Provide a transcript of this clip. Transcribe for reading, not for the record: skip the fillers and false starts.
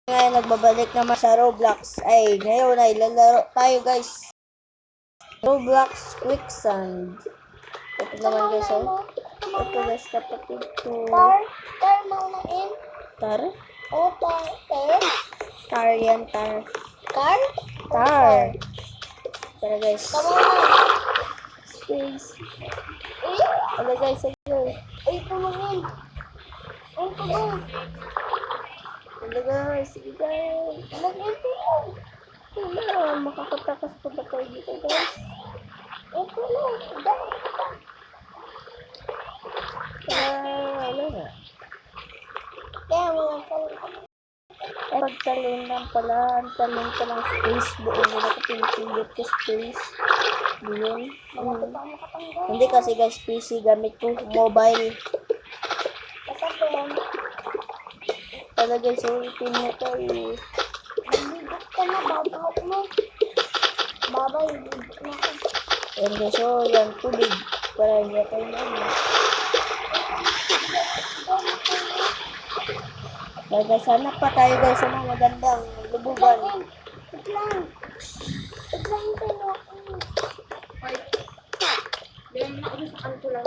Ngayon, nagbabalik naman sa Roblox. Ay, ngayon ay lalaro tayo guys. Roblox Quicksand. Ito naman guys, oh. Ito guys, kapatid ko. Tar maunain. Tar? Oh, tar. Tar yan, tar. Tar? Tar. Tara guys. Space. Ano guys, Ay, tulungin. Ay, tulong. Ano guys, sige guys. Nag-tulong. Wala, makakatakas pa ba tayo dito guys? Ay, tulong. Wala na. Kaya mga tulong. Pagtalon lang pala, ang talon pa lang space, doon nila ko pinipindot ko space. Yun. Hindi kasi guys, PC gamit ko, mobile. Talaga guys, ulitin mo tayo. Nalibot ka na, babawak mo. Babay, nalibot na ako. Yan guys, so yan, tubig. Para hindi tayo na. Kaya guys, hanap pa tayo guys sa mga magandang lubugan. Wait lang. Wait lang tayo. Diyan na ako sa kanto lang.